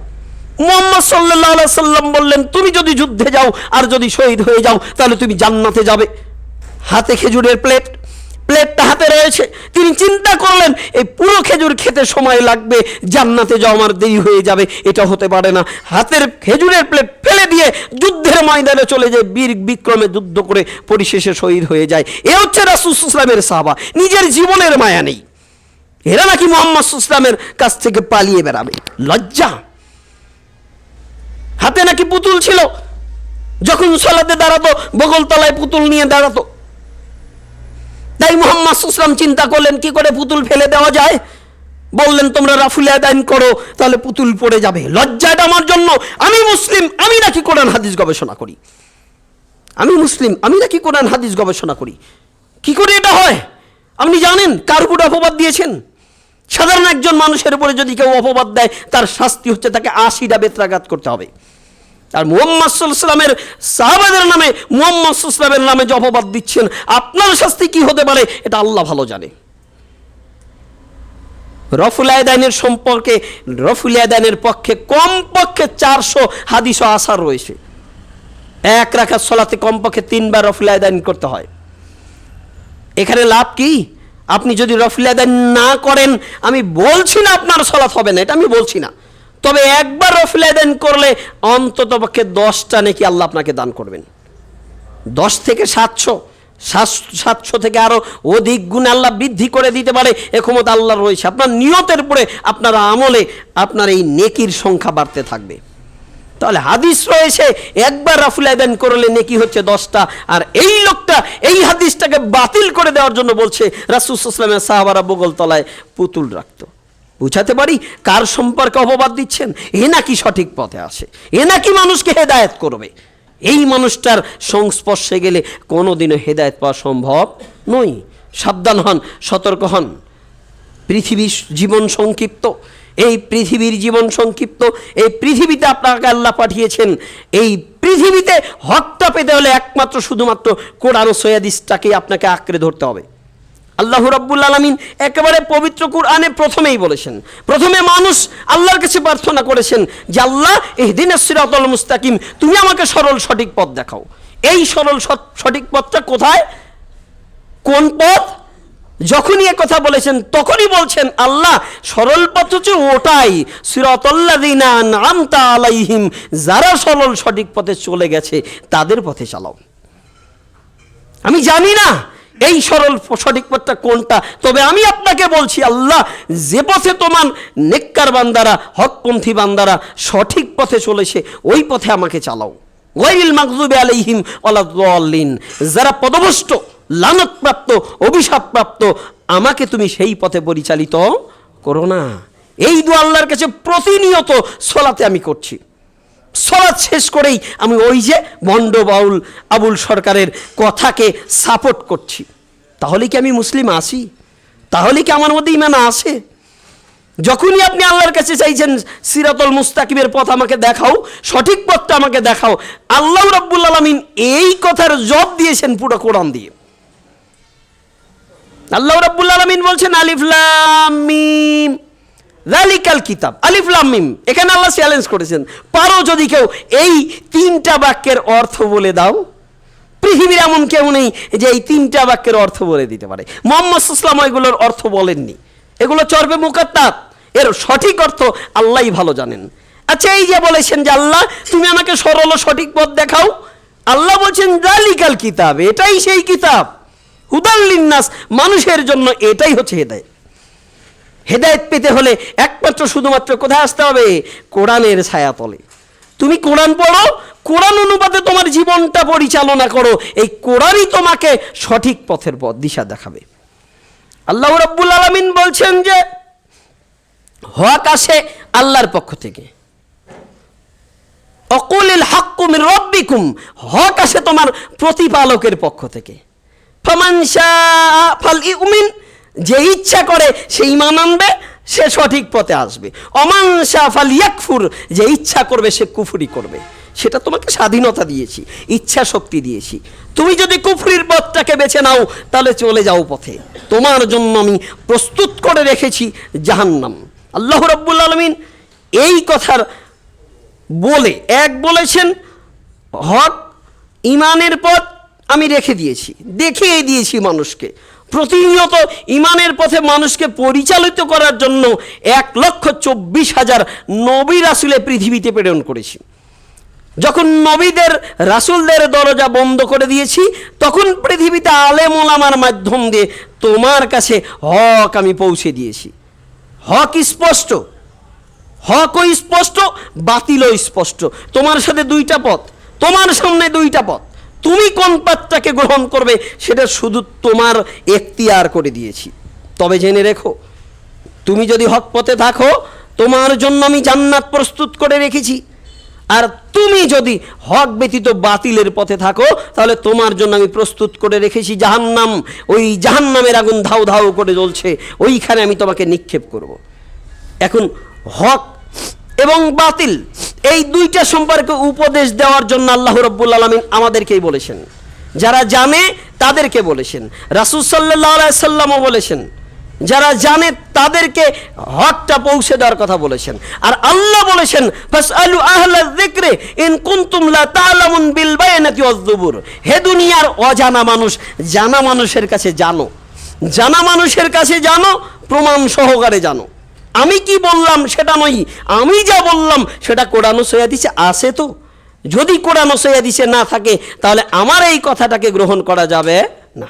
মুহাম্মদ সাল্লাল্লাহু আলাইহি ওয়াসাল্লাম বললেন, তুমি যদি যুদ্ধে যাও আর যদি শহীদ হয়ে যাও তাহলে তুমি জান্নাতে যাবে। হাতে খেজুরের প্লেটটা হাতে রয়েছে, তিনি চিন্তা করলেন এই পুরো খেজুর খেতে সময় লাগবে, জান্নাতে যাওয়া আমার দেরি হয়ে যাবে, এটা হতে পারে না। হাতের খেজুরের প্লেট ফেলে দিয়ে যুদ্ধের ময়দানে চলে যায়, বীর বিক্রমে যুদ্ধ করে পরিশেষে শহীদ হয়ে যায়। এ হচ্ছে রাসূল সাল্লাল্লাহু আলাইহি ওয়াসাল্লামের সাহাবা, নিজের জীবনের মায়া নেই। এরা নাকি মুহাম্মদ সাল্লাল্লাহু আলাইহি ওয়াসাল্লামের কাছ থেকে পালিয়ে বেড়াবে? লজ্জা! হাতে নাকি পুতুল ছিল, যখন সালাতে দাঁড়াতো বগল তলায় পুতুল নিয়ে দাঁড়াতো। তাই মুহাম্মদ সাল্লাল্লাহু আলাইহি ওয়াসাল্লাম চিন্তা করলেন কি করে পুতুল ফেলে দেওয়া যায়। বললেন তোমরা রাফুল আদান করো, তাহলে পুতুল পড়ে যাবে। লজ্জাটা আমার জন্য, আমি মুসলিম, আমি নাকি কোরআন হাদিস গবেষণা করি, আমি মুসলিম, আমি নাকি কোরআন হাদিস গবেষণা করি। কি করে এটা হয়? আপনি জানেন কার উপর অপবাদ দিয়েছেন? সাধারণ একজন মানুষের উপরে যদি কেউ অপবাদ দেয়, তার শাস্তি হচ্ছে তাকে 80টা বেত্রাঘাত করতে হবে। আর মুহাম্মদ সাল্লাল্লাহু আলাইহি ওয়াসাল্লামের সাহাবাদের নামে, মুহাম্মদ সাল্লাল্লাহু আলাইহি ওয়াসাল্লামের নামে যে অপবাদ দিচ্ছেন, আপনার শাস্তি কি হতে পারে এটা আল্লাহ ভালো জানে। রফুল আদানের সম্পর্কে, রফুল আদানের পক্ষে কমপক্ষে 400 হাদিস ও আসার রয়েছে। এক রাকাত সালাতে কমপক্ষে 3 বার রফুল আদান করতে হয়। এখানে লাভ কি? আপনি যদি রফুল আদান না করেন, আমি বলছি না আপনার সালাত হবে না, এটা আমি বলছি না, তবে একবার রফুল আদান করলে অন্তত পক্ষে 10টা নেকি আল্লাহ আপনাকে দান করবেন। 10 থেকে 700 থেকে আরো অধিক গুণে আল্লাহ বৃদ্ধি করে দিতে পারে, এ ক্ষমতা আল্লাহর রয়েছে। আপনার নিয়তের উপরে, আপনার আমলে আপনার এই নেকির সংখ্যা বাড়তে থাকবে। তাহলে হাদিস রয়েছে একবার রাফুল আদান করলে নেকি হচ্ছে 10টা। আর এই লোকটা এই হাদিসটাকে বাতিল করে দেওয়ার জন্য বলছে রাসূল সাল্লাল্লাহু আলাইহি ওয়াসাল্লামের সাহাবারা বগল তলায় পুতুল রাখতো। বুঝাতে পারি কার সম্পর্কে অপবাদ দিচ্ছেন? এ নাকি সঠিক পথে আসে, এ নাকি মানুষকে হেদায়েত করবে। এই মানুষটার সংস্পর্শে গেলে কোনোদিনও হেদায়েত পাওয়া সম্ভব নয়। সাবধান হন, সতর্ক হন। পৃথিবীর জীবন সংক্ষিপ্ত, এই পৃথিবীর জীবন সংক্ষিপ্ত। এই পৃথিবীতে আপনাকে আল্লাহ পাঠিয়েছেন, এই পৃথিবীতে হকটা পেতে হলে একমাত্র শুধুমাত্র কোরআন ও হাদিসটাকে আপনাকে আঁকড়ে ধরতে হবে। আল্লাহ রাব্বুল আলামিন একেবারে পবিত্র কোরআনে প্রথমেই বলেছেন, প্রথমে মানুষ আল্লাহর কাছে প্রার্থনা করেছেন যে আল্লাহ ইহদিনাস সিরাতাল মুস্তাকিম, তুমি আমাকে সরল সঠিক পথ দেখাও। এই সরল সঠিক পথটা কোথায়, কোন পথ? যখনই কথা বলেছেন তখনই বলছেন আল্লাহ সরল পথ হচ্ছে ওটাই, সিরাতাল্লাযিনা আনআমতা আলাইহিম, যারা সরল সঠিক পথে চলে গেছে তাদের পথে চালাও। আমি জানি না এই সরল সঠিক পথটা কোনটা, তবে আমি আপনাকে বলছি আল্লাহ যে পথে তোমার নেককার বান্দারা, হকপন্থী বান্দারা সঠিক পথে চলেছে ওই পথে আমাকে চালাও। গায়রিল মাগযুবি আলাইহিম ওয়ালাদ-দাল্লিন, যারা পদভ্রষ্ট, লানতপ্রাপ্ত, অভিশাপপ্রাপ্ত, আমাকে তুমি সেই পথে পরিচালিত করো না। এই দোয়া আল্লাহর কাছে প্রতিনিয়ত সালাতে আমি করছি। সালাত শেষ করেই আমি ওই যে ভণ্ড বাউল আবুল সরকারের কথাকে সাপোর্ট করছি। তাহলে কি আমি মুসলিম আছি? তাহলে কি আমার মধ্যে ঈমান আছে? যখনই আপনি আল্লাহর কাছে চাইছেন সিরাতুল মুস্তাকিমের পথ আমাকে দেখাও, সঠিক পথটা আমাকে দেখাও, আল্লাহ রাব্বুল আলামিন এই কথার জবাব দিয়েছেন পুরো কোরআন দিয়ে। আল্লাহ রাব্বুল আলামিন বলছেন আলিফ লাম মিম যালিকাল কিতাব, আলিফ লাম মিম। এখানে আল্লাহ চ্যালেঞ্জ করেছেন, পারো যদি কেউ এই 3টা বাক্যের অর্থ বলে দাও। পৃথিবীর এমন কেউ নেই যে এই 3টা বাক্যের অর্থ বলে দিতে পারে। মুহাম্মদ সাল্লাল্লাহু আলাইহি ওয়াসাল্লাম এগুলোর অর্থ বলেননি, এগুলো চর্বে মুকাত্তাত, এর সঠিক অর্থ আল্লাহই ভালো জানেন। আচ্ছা, এই যে বলেছেন যে আল্লাহ তুমি আমাকে সরল ও সঠিক পথ দেখাও, আল্লাহ বলছেন যালিকাল কিতাব, এটাই সেই কিতাব, হুদাল লিন্নাস, মানুষের জন্য এটাই হচ্ছে হেদায়েত। হেদায়েত পেতে হলে একমাত্র শুধুমাত্র কোথায় আসতে হবে? কোরআনের ছায়াতলে। তুমি কোরআন পড়ো, কোরআন অনুপাতে তোমার জীবনটা পরিচালনা করো, এই কোরআনই তোমাকে সঠিক পথের পথ দিশা দেখাবে। আল্লাহ রাব্বুল আলামিন বলছেন যে হক আসে আল্লাহর পক্ষ থেকে। অকুলিল হাক্কু মির রাব্বিকুম, হক আসে তোমার প্রতিপালকের পক্ষ থেকে। ফামান শাআ ফালইউমিন, যে ইচ্ছা করে সে ঈমান আনবে, সে সঠিক পথে আসবে। অমান শাআ ফালইয়াকফুর, যে ইচ্ছা করবে সে কুফরি করবে। সেটা তোমাকে স্বাধীনতা দিয়েছি, ইচ্ছা শক্তি দিয়েছি। তুমি যদি কুফরির পথটাকে বেছে নাও তাহলে চলে যাও পথে, তোমার জন্য আমি প্রস্তুত করে রেখেছি জাহান্নাম। আল্লাহ রাব্বুল আলামিন এই কথার বলে বলেছেন হক ঈমানের পথ আমি রেখে দিয়েছি, দেখিয়ে দিয়েছি মানুষকে। প্রতিনিয়ত ঈমানের পথে মানুষকে পরিচালিত করার জন্য 1,24,000 নবী রাসূলের পৃথিবীতে প্রেরণ করেছি। যখন নবীদের রাসূলদের দরজা বন্ধ করে দিয়েছি, তখন পৃথিবীতে আলেম ওলামার মাধ্যম দিয়ে তোমার কাছে হক আমি পৌঁছে দিয়েছি। হক স্পষ্ট, হকও স্পষ্ট, বাতিলও স্পষ্ট। তোমার সাথে 2টা পথ, তোমার সামনে 2টা পথ। তুমি কোন পথটাকে গ্রহণ করবে সেটা শুধু তোমার এখতিয়ার করে দিয়েছি। তবে জেনে রেখো, তুমি যদি হক পথে থাকো তোমার জন্য আমি জান্নাত প্রস্তুত করে রেখেছি, আর তুমি যদি হক ব্যতীত বাতিলের পথে থাকো তাহলে তোমার জন্য আমি প্রস্তুত করে রেখেছি জাহান্নাম। ওই জাহান্নামের আগুন ধাউ ধাউ করে জ্বলছে, ওইখানে আমি তোমাকে নিক্ষেপ করব। এখন হক এবং বাতিল এই দুইটা সম্পর্কে উপদেশ দেওয়ার জন্য আল্লাহ রাব্বুল আলামিন আমাদেরকেই বলেছেন, যারা জানে তাদেরকে বলেছেন, রাসূল সাল্লাল্লাহু আলাইহি সাল্লামও বলেছেন, যারা জানে তাদেরকে হকটা পৌঁছে দেওয়ার কথা বলেছেন। আর আল্লাহ বলেছেন ফাসআলু আহলায যিকরি ইন কুনতুম লা তা'লামুন বিল বায়ানাতি ওয়াজ যুবুর। হে দুনিয়ার অজানা মানুষ, জানা মানুষের কাছে জানো, জানা মানুষের কাছে জানো, প্রমাণ সহকারে জানো। আমি কি বললাম সেটা নয়, আমি যা বললাম সেটা কোরআন ও হাদিসে আছে। তো যদি কোরআন ও হাদিসে না থাকে তাহলে আমার এই কথাটাকে গ্রহণ করা যাবে না।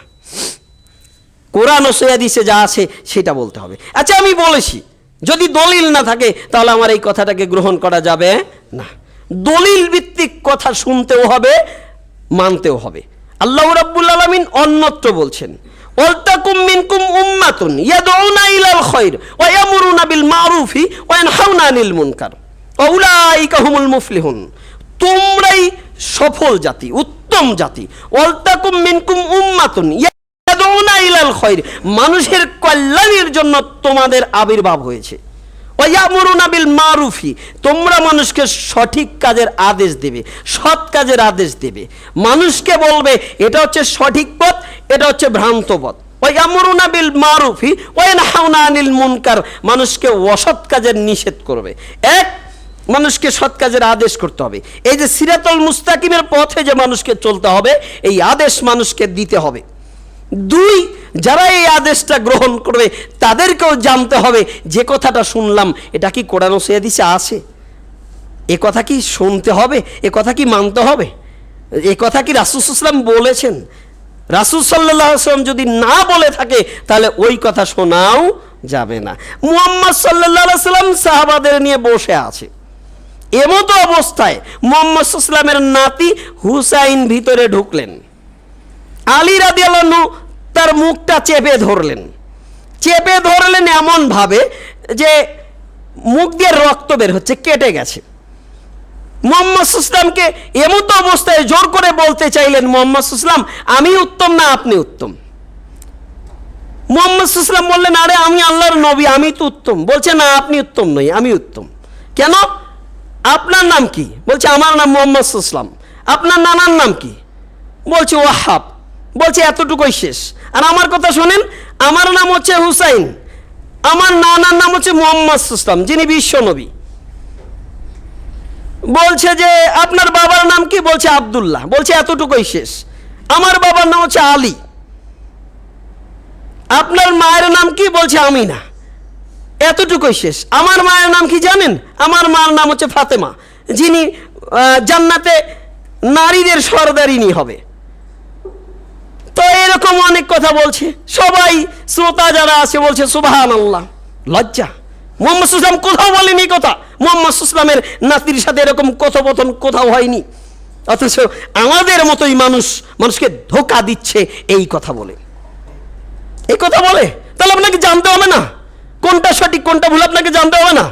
কোরআন ও হাদিসে যা আছে সেটা বলতে হবে। আচ্ছা, আমি বলেছি যদি দলিল না থাকে তাহলে আমার এই কথাটাকে গ্রহণ করা যাবে না। দলিল ভিত্তিক কথা শুনতেও হবে, মানতেও হবে। আল্লাহ রাব্বুল আলামিন অন্যত্র বলছেন, ওয়ালতাকুম মিনকুম উম্মাতুন ইয়াদউনা ইলাল খায়র ওয়া ইয়ামুরুনা বিল মারুফি ওয়া ইয়ানহাউনা আনিল মুনকার ওয়া উলাইকা হুমুল মুফলিহুন। তোমরাই সফল জাতি, উত্তম জাতি। ওয়ালতাকুম মিনকুম উম্মাতুন ইয়াদউনা ইলাল খায়র, মানুষের কল্যাণের জন্য তোমাদের আবির্ভাব হয়েছে। ওয়া ইয়ামুরুনা বিল মারুফি, তোমরা মানুষকে সঠিক কাজের আদেশ দেবে, সৎ কাজের আদেশ দেবে, মানুষকে বলবে এটা হচ্ছে সঠিক পথ, এটা হচ্ছে ভ্রান্ত পথ। ওয়া ইয়ামুরুনা বিল মারুফি ওয়া ইয়ানহাউনা আনিল মুনকার, মানুষকে অসৎ কাজের নিষেধ করবে। এক, মানুষকে সৎ কাজের আদেশ করতে হবে। এই যে সিরাতুল মুস্তাকিমের পথে যে মানুষকে চলতে হবে, এই আদেশ মানুষকে দিতে হবে। দুই, যারা এই আদেশটা গ্রহণ করবে তাদেরকেও জানতে হবে যে কথাটা শুনলাম এটা কি কোরআন ও হাদিসে আছে, এ কথা কি শুনতে হবে, এ কথা কি মানতে হবে, এ কথা কি রাসূল সাল্লাল্লাহু আলাইহি ওয়াসাল্লাম বলেছেন। রাসূল সাল্লাল্লাহু আলাইহি ওয়াসাল্লাম যদি না বলে থাকে তাহলে ওই কথা শোনাও যাবে না। মুহাম্মদ সাল্লাল্লাহু আলাইহি ওয়াসাল্লাম সাহাবাদের নিয়ে বসে আছে, এমতো অবস্থায় মুহাম্মদ সাল্লাল্লাহু আলাইহি ওয়াসাল্লামের নাতি হুসাইন ভিতরে ঢুকলেন। আলী রাদিয়াল্লাহু আনহু তার মুখটা চেপে ধরলেন এমন ভাবে যে মুখ দিয়ে রক্ত বের হচ্ছে, কেটে গেছে। মুহাম্মদ সাল্লাল্লাহু আলাইহি ওয়াসাল্লামকে এমতো অবস্থায় জোর করে বলতে চাইলেন, মুহাম্মদ সাল্লাল্লাহু আলাইহি ওয়াসাল্লাম আমি উত্তম না আপনি উত্তম। মুহাম্মদ সাল্লাল্লাহু আলাইহি ওয়াসাল্লাম বললেন আরে আমি আল্লাহর নবী, আমি তো উত্তম। বলছে না আপনি উত্তম নই, আমি উত্তম। কেন? আপনার নাম কি? বলছে আমার নাম মুহাম্মদ সাল্লাল্লাহু আলাইহি ওয়াসাল্লাম। আপনার নানার নাম কি? বলছে ওয়াহাব। বলছে এতটুকুই শেষ। আর আমার কথা শোনেন, আমার নাম হচ্ছে হুসাইন, আমার নানার নাম হচ্ছে মুহাম্মদ সাল্লাল্লাহু আলাইহি ওয়াসাল্লাম যিনি বিশ্ব নবী। বলছে যে আপনার বাবার নাম কি? বলছে আব্দুল্লাহ। বলছে এতটুকুই শেষ। আমার বাবার নাম হচ্ছে আলী। আপনার মায়ের নাম কি? বলছে আমিনা। এতটুকুই শেষ। আমার মায়ের নাম কি জানেন? আমার মার নাম হচ্ছে ফাতেমা, যিনি জান্নাতে নারীদের সরদারিনী হবে। তো এরকম অনেক কথা বলছে, সবাই শ্রোতা যারা আছে বলছে সুবহানাল্লাহ। লজ্জা, মুহাম্মদ সাল্লাল্লাহু আলাইহি ওয়াসাল্লাম কোথাও বলেনি কথা, মুহাম্মদ সাল্লাল্লাহু আলাইহি ওয়াসাল্লামের নাতির সাথে এরকম কথোপকথন কোথাও হয়নি। অথচ আমাদের মতোই মানুষকে ধোঁকা দিচ্ছে এই কথা বলে, এই কথা বলে। তাহলে আপনাকে জানতে হবে না কোনটা সঠিক কোনটা ভুল, আপনাকে জানতে হবে না।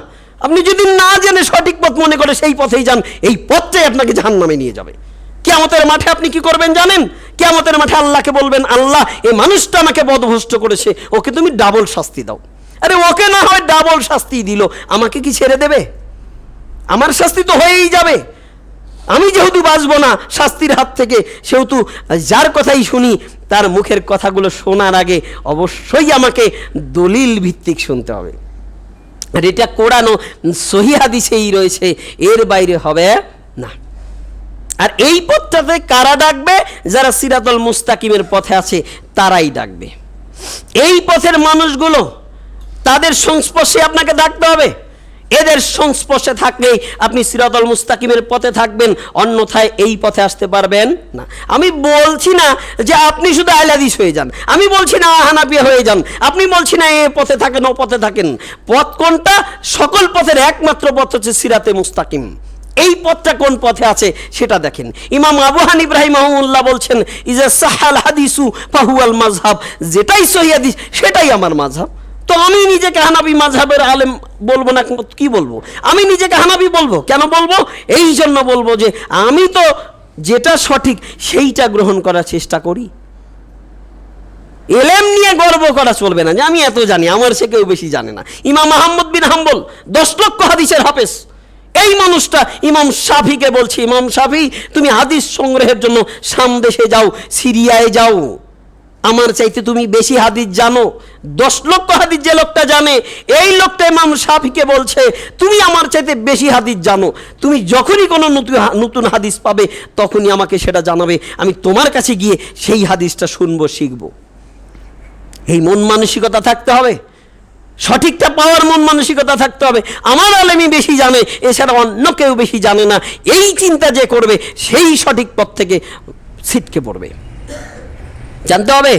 আপনি যদি না জেনে সঠিক পথ মনে করে সেই পথেই যান, এই পথটাই আপনাকে জাহান্নামে নিয়ে যাবে। কিয়ামতের মাঠে আপনি কি করবেন জানেন? কিয়ামতের মাঠে আল্লাহকে বলবেন, আল্লাহ এই মানুষটা আমাকে পথভ্রষ্ট করেছে, ওকে তুমি ডাবল শাস্তি দাও। আরে ওকে না হয় ডাবল শাস্তি দিল, আমাকে কি ছেড়ে দেবে? আমার শাস্তি তো হয়েই যাবে। আমি যেহেতু বাঁচবো না শাস্তির হাত থেকে, সেহেতু যার কথাই শুনি তার মুখের কথাগুলো শোনার আগে অবশ্যই আমাকে দলিল ভিত্তিক শুনতে হবে। আর এটা কোরআন ও সহিহ হাদিসেই রয়েছে, এর বাইরে হবে না। আর এই পথটাতে কারা ডাকবে? যারা সিরাতুল মুস্তাকিমের পথে আছে তারাই ডাকবে। এই পথের মানুষগুলো, তাদের সংস্পর্শে আপনাকে ডাকতে হবে। এদের সংস্পর্শে থাকলেই আপনি সিরাতুল মুস্তাকিমের পথে থাকবেন, অন্যথায় এই পথে আসতে পারবেন না। আমি বলছি না যে আপনি শুধু আহলে হাদিস হয়ে যান, আমি বলছি না হানাফি হয়ে যান, আপনি বলছি না এ পথে থাকেন ও পথে থাকেন। পথ কোনটা? সকল পথের একমাত্র পথ হচ্ছে সিরাতে মুস্তাকিম। এই পথটা কোন পথে আছে সেটা দেখেন। ইমাম আবু হানিফা রাহিমাহুল্লাহ বলছেন, ইজা সাহাল হাদিসু ফাহুয়াল মাযহাব, যেটাই সহিহ হাদিস সেটাই আমার মাযহাব। তো আমি নিজেকে হানাফি মাযহাবের আলেম বলবো না, কি বলবো? আমি নিজেকে হানাফি বলবো। কেন বলবো? এই জন্য বলবো যে আমি তো যেটা সঠিক সেইটা গ্রহণ করার চেষ্টা করি। এলেম নিয়ে গর্ব করা চলবে না যে আমি এত জানি, আমার সে কেউ বেশি জানে না। ইমাম আহমদ বিন হাম্বল 10 লক্ষ হাদিসের হাফেজ। এই মানুষটা ইমাম শাফিকে বলছে, ইমাম শাফি তুমি হাদিস সংগ্রহের জন্য শাম দেশে যাও, সিরিয়ায় যাও, আমার চাইতে তুমি বেশি হাদিস জানো। 10 লক্ষ হাদিস যে লোকটা জানে, এই লোকটা ইমাম শাফিকে বলছে তুমি আমার চাইতে বেশি হাদিস জানো, তুমি যখনই কোনো নতুন হাদিস পাবে তখনই আমাকে সেটা জানাবে, আমি তোমার কাছে গিয়ে সেই হাদিসটা শুনবো, শিখবো। এই মন মানসিকতা থাকতে হবে, সঠিকটা পাওয়ার মন মানসিকতা থাকতে হবে। আমার আলেমই বেশি জানে, এছাড়া অন্য কেউ বেশি জানে না, এই চিন্তা যে করবে সেই সঠিক পথ থেকে ছিটকে পড়বে। জানতে হবে,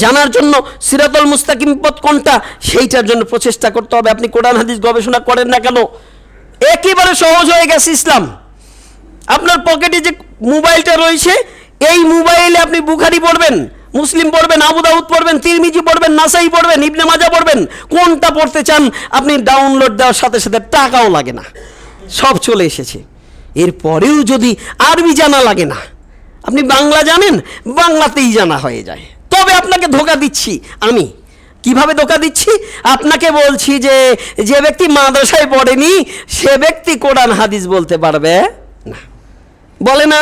জানার জন্য সিরাতুল মুস্তাকিম পথ কোনটা সেইটার জন্য প্রচেষ্টা করতে হবে। আপনি কোরআন হাদিস গবেষণা করেন না কেন? একেবারে সহজ হয়ে গেছে ইসলাম। আপনার পকেটে যে মোবাইলটা রয়েছে, এই মোবাইলে আপনি বুখারী পড়বেন, মুসলিম পড়বেন, আবু দাউদ পড়বেন, তিরমিজি পড়বেন, নাসাই পড়বেন, ইবনে মাজাহ পড়বেন, কোনটা পড়তে চান আপনি ডাউনলোড দেওয়ার সাথে সাথে টাকাও লাগে না, সব চলে এসেছে। এরপরেও যদি আরবি জানা লাগে না, আপনি বাংলা জানেন, বাংলাতেই জানা হয়ে যায়। তবে আপনাকে ধোঁকা দিচ্ছি আমি। কিভাবে ধোঁকা দিচ্ছি? আপনাকে বলছি যে যে ব্যক্তি মাদ্রাসায় পড়েনি সে ব্যক্তি কোরআন হাদিস বলতে পারবে না। বলে না?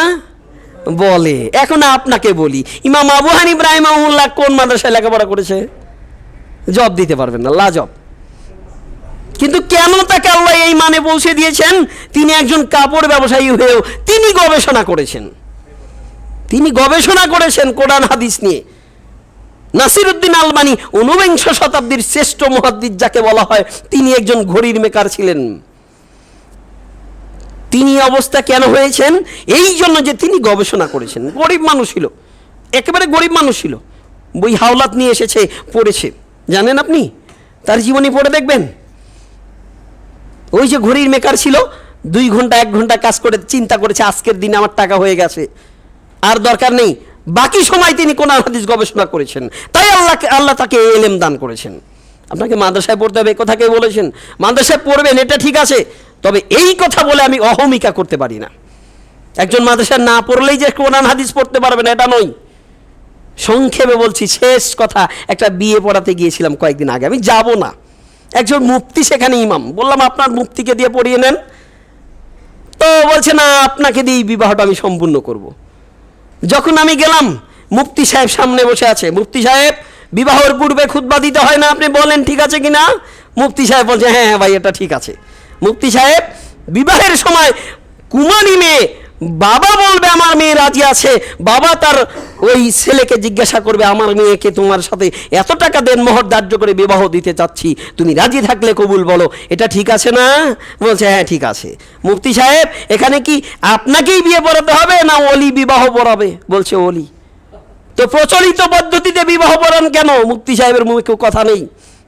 বলে। এখন আপনাকে বলি, ইমাম আবু হানিফা রাহিমাহুল্লাহ কোন মাদ্রাসায় লেখাপড়া করেছে? জবাব দিতে পারবেন না, লাজব। কিন্তু কেন তাকে আল্লাহ এই মানে পৌঁছে দিয়েছেন? তিনি একজন কাপড় ব্যবসায়ী হয়েও তিনি গবেষণা করেছেন। তিনি গবেষণা করেছেন কোরআন হাদিস নিয়ে। নাসিরউদ্দিন আলবানী 19বিংশ শতাব্দীর শ্রেষ্ঠ মুহাদ্দিস যাকে বলা হয়, তিনি একজন ঘড়ির মেকার ছিলেন। তিনি অবস্থা কেন হয়েছেন? এই জন্য যে তিনি গবেষণা করেছেন। গরিব মানুষ ছিল, একেবারে গরিব মানুষ ছিল, বই হাওলাত নিয়ে এসেছে, পড়েছে। জানেন আপনি তার জীবনী পড়ে দেখবেন, ওই যে ঘড়ির মেকার ছিল, 2 ঘন্টা 1 ঘন্টা কাজ করে চিন্তা করেছে আজকের দিনে আমার টাকা হয়ে গেছে, আর দরকার নেই। বাকি সময় তিনি কোরআন হাদিস গবেষণা করেছেন, তাই আল্লাহ তাকে এলেম দান করেছেন। আপনাকে মাদ্রাসায় পড়তে হবে, কথা কে বলেছেন? মাদ্রাসায় পড়বেন, এটা ঠিক আছে, তবে এই কথা বলে আমি অহমিকা করতে পারি না। একজন মাদ্রাসায় না পড়লেই যে কোরআন হাদিস পড়তে পারবেন এটা নয়। সংক্ষেপে বলছি, শেষ কথা, একটা বিয়ে পড়াতে গিয়েছিলাম কয়েকদিন আগে, আমি যাব না, একজন মুফতি সেখানে ইমাম, বললাম আপনার মুফতিকে দিয়ে পড়িয়ে নেন। তো বলছে না, আপনাকে দিয়ে বিবাহটা আমি সম্পূর্ণ করব। যখন আমি গেলাম, মুফতি সাহেব সামনে বসে আছে। মুফতি সাহেব, বিবাহের পূর্বে খুতবা দিতে হয় না, আপনি বলেন ঠিক আছে কিনা? মুফতি সাহেব বলছে হ্যাঁ হ্যাঁ ভাই, এটা ঠিক আছে। মুফতি সাহেব, বিবাহের সময় কুমারী মেয়ে বাবা বলবে আমার মেয়ে রাজি আছে, বাবা তার ওই ছেলেকে জিজ্ঞাসা করবে আমার মেয়েকে তোমার সাথে এত টাকা দেনমোহর ধার্য করে বিবাহ দিতে চাচ্ছি, তুমি রাজি থাকলে কবুল বলো, এটা ঠিক আছে না? বলছে হ্যাঁ ঠিক আছে। মুফতি সাহেব, এখানে কি আপনাকেই বিয়ে পড়াতে হবে না ওলি বিবাহ পড়াবে? বলছে ওলি। তো প্রচলিত পদ্ধতিতে বিবাহ পড়ান কেন? মুফতি সাহেবের মুখে কথা নেই।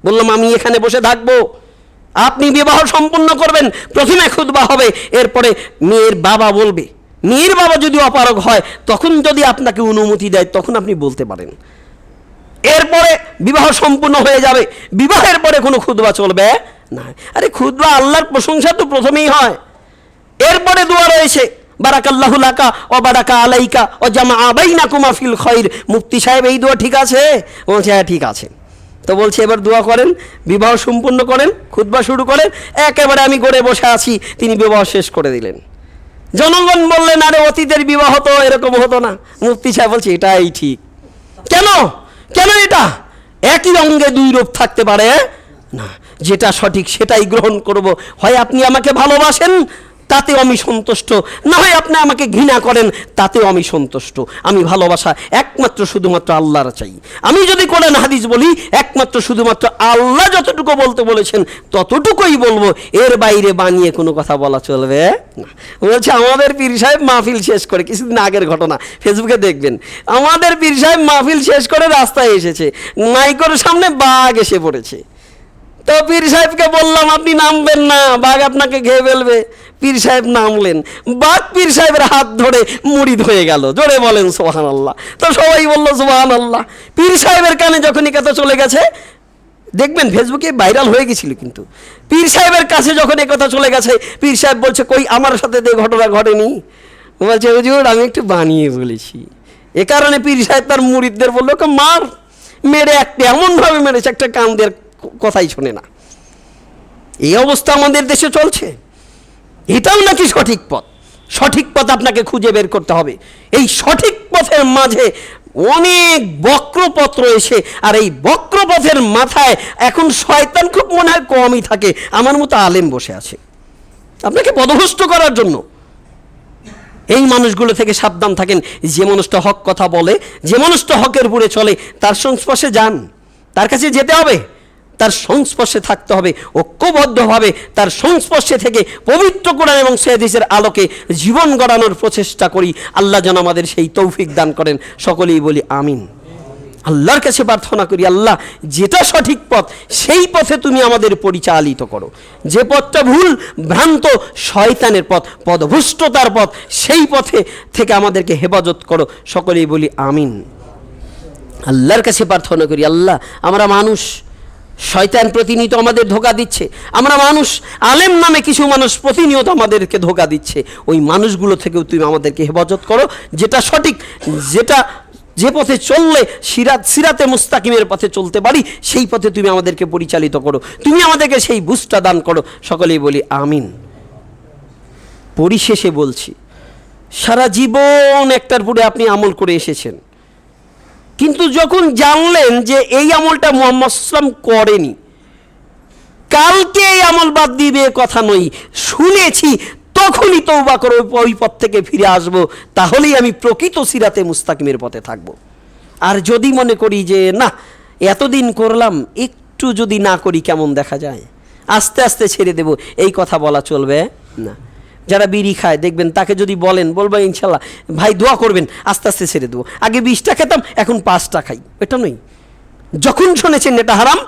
বললাম আমি এখানে বসে থাকবো, আপনি বিবাহ সম্পন্ন করবেন, প্রথমে খুতবা হবে, এরপরে মেয়ের বাবা বলবে। মেয়ের বাবা যদি অপারগ হয়, তখন যদি আপনাকে অনুমতি দেয় তখন আপনি বলতে পারেন। এরপরে বিবাহ সম্পূর্ণ হয়ে যাবে, বিবাহের পরে কোনো খুতবা চলবে না। আরে খুতবা আল্লাহর প্রশংসা তো প্রথমেই হয়, এরপরে দোয়া রয়েছে, বারাকাল্লাহু লাকা ওয়া বারাকা আলাইকা ওয়া জামাআ বাইনাকুমা ফিল খায়র। মুফতি সাহেব, এই দোয়া ঠিক আছে? বলছে হ্যাঁ ঠিক আছে। তো বলছে এবার দোয়া করেন, বিবাহ সম্পূর্ণ করেন, খুতবা শুরু করেন। একেবারে আমি গড়ে বসে আছি, তিনি বিবাহ শেষ করে দিলেন। জনগণ বললেন আরে অতীতের বিবাহ তো এরকম হতো না। মুফতি সাহেব বলছে এটাই ঠিক। কেন? কেন এটা? একই অঙ্গে 2 রূপ থাকতে পারে না, যেটা সঠিক সেটাই গ্রহণ করব। হয় আপনি আমাকে ভালোবাসেন, তাতেও আমি সন্তুষ্ট, না হয় আপনি আমাকে ঘৃণা করেন, তাতেও আমি সন্তুষ্ট। আমি ভালোবাসা একমাত্র শুধুমাত্র আল্লাহর চাই। আমি যদি কোরআন হাদিস বলি, একমাত্র শুধুমাত্র আল্লাহ যতটুকু বলতে বলেছেন ততটুকুই বলবো, এর বাইরে বানিয়ে কোনো কথা বলা চলবে না। বলছে আমাদের পীর সাহেব মাহফিল শেষ করে, কিছুদিন আগের ঘটনা, ফেসবুকে দেখবেন, আমাদের পীর সাহেব মাহফিল শেষ করে রাস্তায় এসেছে, মাইকের সামনে বাঘ এসে পড়েছে। তো পীর সাহেবকে বললাম আপনি নামবেন না, বাঘ আপনাকে খেয়ে ফেলবে। পীর সাহেব নামলেন, বাক পীর সাহেবের হাত ধরে মুড়িদ হয়ে গেল। জোরে বলেন সুবহানাল্লাহ। তো সবাই বলল সুবহানাল্লাহ। পীর সাহেবের কানে যখনই কথা চলে গেছে, দেখবেন ফেসবুকে ভাইরাল হয়ে গেছিল, কিন্তু পীর সাহেবের কাছে যখন এ কথা চলে গেছে, পীর সাহেব বলছে কই আমার সাথে যে ঘটনা ঘটেনি। বলছে হুজুর আমি একটু বানিয়ে বলেছি। এ কারণে পীর সাহেব তার মুরিদদের বললো মার, মেরে একটা এমনভাবে মেরেছে একটা কান দিয়ে কথাই শোনে না। এই অবস্থা আমাদের দেশে চলছে। এটাও নাকি সঠিক পথ? সঠিক পথ আপনাকে খুঁজে বের করতে হবে। এই সঠিক পথের মাঝে অনেক বক্রপথ রয়েছে, আর এই বক্রপথের মাথায় এখন শয়তান খুব মনে হয় কমই থাকে। আমার মতো আলেম বসে আছে আপনাকে পদভ্রষ্ট করার জন্য। এই মানুষগুলো থেকে সাবধান থাকেন। যে মানুষটা হক কথা বলে, যে মানুষটা হকের উপরে চলে, তার সংস্পর্শে যান, তার কাছে যেতে হবে, তার সংস্পর্শে থাকতে হবে, ঐক্যবদ্ধভাবে তার সংস্পর্শে থেকে পবিত্র কোরআন এবং হাদিসের আলোকে জীবন গড়ানোর প্রচেষ্টা করি। আল্লাহ যেন আমাদের সেই তৌফিক দান করেন। সকলেই বলি আমিন। আল্লাহর কাছে প্রার্থনা করি, আল্লাহ যেটা সঠিক পথ সেই পথে তুমি আমাদের পরিচালিত করো। যে পথটা ভুল ভ্রান্ত শয়তানের পথ, পদভ্রষ্টতার পথ, সেই পথে থেকে আমাদেরকে হেফাজত করো। সকলেই বলি আমিন। আল্লাহর কাছে প্রার্থনা করি, আল্লাহ আমরা মানুষ, শয়তান প্রতিনিয়ত আমাদের ধোঁকা দিচ্ছে। আমরা মানুষ, আলেম নামে কিছু মানুষ প্রতিনিয়ত আমাদেরকে ধোঁকা দিচ্ছে। ওই মানুষগুলো থেকেও তুমি আমাদেরকে হেফাজত করো। যেটা সঠিক, যে পথে চললে সিরাতে মুস্তাকিমের পথে চলতে পারি, সেই পথে তুমি আমাদেরকে পরিচালিত করো। তুমি আমাদেরকে সেই বুঝটা দান করো। সকলেই বলি আমিন। পরিশেষে বলছি, সারা জীবন একটার পরে আপনি আমল করে এসেছেন, কিন্তু যখন জানলেন যে এই আমলটা মুহাম্মদ সাল্লাল্লাহু আলাইহি ওয়াসাল্লাম করেনি, কালকে এই আমল বাদ দিবে কথা নয়, শুনেছি, তখনই তওবা করে ওই পথ থেকে ফিরে আসব, তাহলেই আমি প্রকৃত সিরাতে মুস্তাকিমের পথে থাকব। আর যদি মনে করি যে না এতদিন করলাম, একটু যদি না করি কেমন দেখা যায়, আস্তে আস্তে ছেড়ে দেব, এই কথা বলা চলবে না। যারা বিড়ি খায় দেখবেন, তাকে যদি বলবো ইনশাল্লাহ ভাই দোয়া করবেন, আস্তে আস্তে ছেড়ে দেবো, আগে 20টা খেতাম এখন 5টা খাই, এটা নয়। যখন শুনেছেন এটা হারাম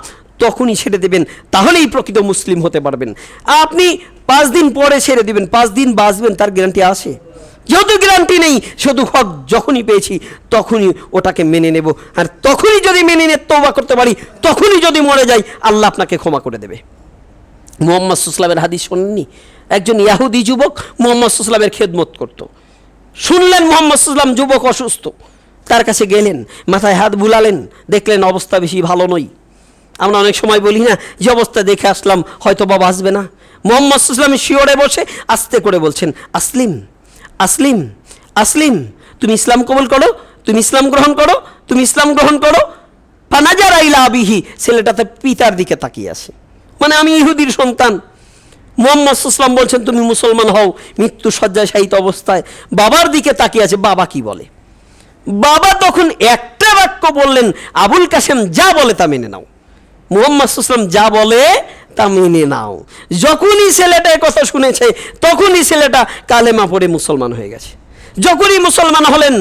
তখনই ছেড়ে দেবেন, তাহলেই প্রকৃত মুসলিম হতে পারবেন। আপনি 5 দিন পরে ছেড়ে দিবেন, 5 দিন বাঁচবেন, তার গ্যারান্টি আছে? যেহেতু গ্যারান্টি নেই, শুধু হক যখনই পেয়েছি তখনই ওটাকে মেনে নেব। আর তখনই যদি মেনে নিয়ে তওবা করতে পারি, তখনই যদি মরে যাই, আল্লাহ আপনাকে ক্ষমা করে দেবে। মুহাম্মদ সাল্লাল্লাহু আলাইহি ওয়াসাল্লামের হাদিস শোনেননি? একজন ইহুদি যুবক মুহাম্মদ সাল্লাল্লাহু আলাইহি ওয়াসাল্লামের খেদমত করত। শুনলেন মুহাম্মদ সাল্লাল্লাহু আলাইহি ওয়াসাল্লাম যুবক অসুস্থ, তার কাছে গেলেন, মাথায় হাত বুলালেন, দেখলেন অবস্থা বেশি ভালো নয়। আমরা অনেক সময় বলি না যে অবস্থা দেখে আসলাম, হয়তো বা বাঁচবে না। মুহাম্মদ সাল্লাল্লাহু আলাইহি ওয়াসাল্লাম শিওরে বসে আস্তে করে বলছেন, আসলিম আসলিম আসলিম, তুমি ইসলাম কবুল করো, তুমি ইসলাম গ্রহণ করো, তুমি ইসলাম গ্রহণ করো। ফানাজারা ইলা আবিহি, ছেলেটা তার পিতার দিকে তাকিয়ে আছে, মানে আমি ইহুদির সন্তান। মুহাম্মদ সাল্লাল্লাহু আলাইহি ওয়াসাল্লাম বলছেন তুমি মুসলমান হও, মৃত্যু শয্যায় শায়িত অবস্থায় বাবার দিকে তাকিয়ে আছে। বাবা কি বলে? বাবা তখন একটা বাক্য বললেন, আবুল কাসেম যা বলে তা মেনে নাও। মুহাম্মদ সাল্লাল্লাহু আলাইহি ওয়াসাল্লাম যা বলে তা মেনে নাও। যখনই ছেলেটা কথা শুনেছে, তখনই ছেলেটা কালেমা পড়ে মুসলমান হয়ে গেছে। যখনই মুসলমান হলেন,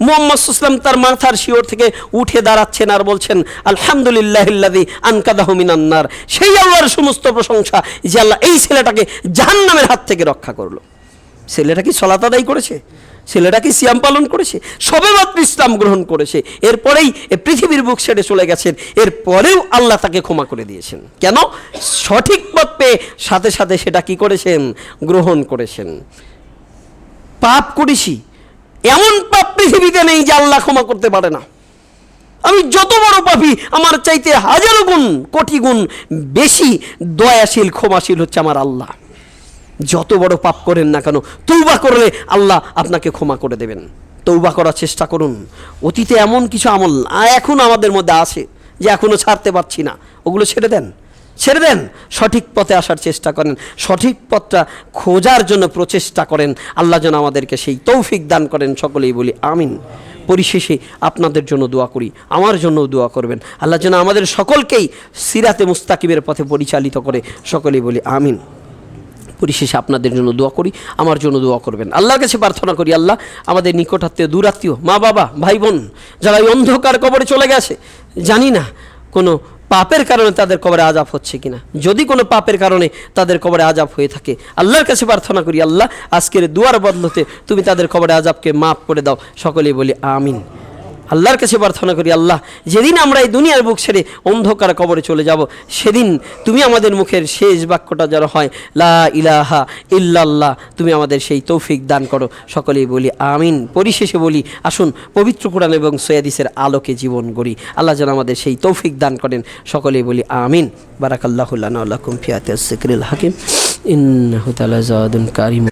মুহাম্মদ সাল্লাল্লাহু আলাইহি ওয়াসাল্লাম তার মাথার শিওর থেকে উঠে দাঁড়াচ্ছেন আর বলছেন, আলহামদুলিল্লাহিল্লাযী আনকাদাহু মিনান নার। সেই আল্লাহর সমস্ত প্রশংসা যে আল্লাহ এই ছেলেটাকে জাহান্নামের হাত থেকে রক্ষা করলো। ছেলেটা কি সালাত আদায় করেছে? ছেলেটা কি সিয়াম পালন করেছে? সবেমাত্র ইসলাম গ্রহণ করেছে, এরপরেই পৃথিবীর বুক ছেড়ে চলে গেছেন। এরপরেও আল্লাহ তাকে ক্ষমা করে দিয়েছেন। কেন? সঠিক পথ পেয়ে সাথে সাথে সেটা কি করেছেন? গ্রহণ করেছেন। পাপ করেছি, এমন পাপ পৃথিবীতে নেই যে আল্লাহ ক্ষমা করতে পারে না। আমি যত বড় পাপী, আমার চাইতে হাজারো গুণ কোটি গুণ বেশি দয়াশীল ক্ষমাশীল হচ্ছে আমার আল্লাহ। যত বড় পাপ করেন না কেন, তওবা করলে আল্লাহ আপনাকে ক্ষমা করে দেবেন। তওবা করার চেষ্টা করুন। অতীতে এমন কিছু আমল এখন আমাদের মধ্যে আছে যে এখনো ছাড়তে পারছি না, ওগুলো ছেড়ে দেন, ছেড়ে দেন। সঠিক পথে আসার চেষ্টা করেন, সঠিক পথটা খোঁজার জন্য প্রচেষ্টা করেন। আল্লাহ যেন আমাদেরকে সেই তৌফিক দান করেন। সকলেই বলি আমিন। পরিশেষে আপনাদের জন্য দোয়া করি, আমার জন্যও দোয়া করবেন। আল্লাহ যেন আমাদের সকলকেই সিরাতে মুস্তাকিমের পথে পরিচালিত করে। সকলেই বলি আমিন। পরিশেষে আপনাদের জন্য দোয়া করি, আমার জন্য দোয়া করবেন। আল্লাহর কাছে প্রার্থনা করি, আল্লাহ আমাদের নিকটাত্মীয়, দূরাত্মীয়, মা বাবা, ভাই বোন যারা এই অন্ধকার কবরে চলে গেছে, জানি না কোনো পাপের কারণে তাদের কবরে আযাব হচ্ছে কিনা। যদি কোনো পাপের কারণে তাদের কবরে আযাব হয়ে থাকে, আল্লাহর কাছে প্রার্থনা করি, আল্লাহ আজকের দুয়ার বদলতে তুমি তাদের কবরে আযাবকে মাফ করে দাও। সকলেই বলি আমিন। আল্লাহর কাছে প্রার্থনা করি, আল্লাহ যেদিন আমরা এই দুনিয়ার বুক ছেড়ে অন্ধকার কবরে চলে যাব, সেদিন তুমি আমাদের মুখের শেষ বাক্যটা যেন হয় লা ইলাহা ইল্লাল্লাহ। তুমি আমাদের সেই তৌফিক দান করো। সকলেই বলি আমিন। পরিশেষে বলি, আসুন পবিত্র কোরআন এবং সৈয়াদিসের আলোকে জীবন গড়ি। আল্লাহ যেন আমাদের সেই তৌফিক দান করেন। সকলেই বলি আমিন। বারাকাল্লাহু লানা ওয়া লাকুম ফি আয়াতিস যিকরিল হাকিম ইন্নাহু তাআলা জাওয়াদুন কারীম।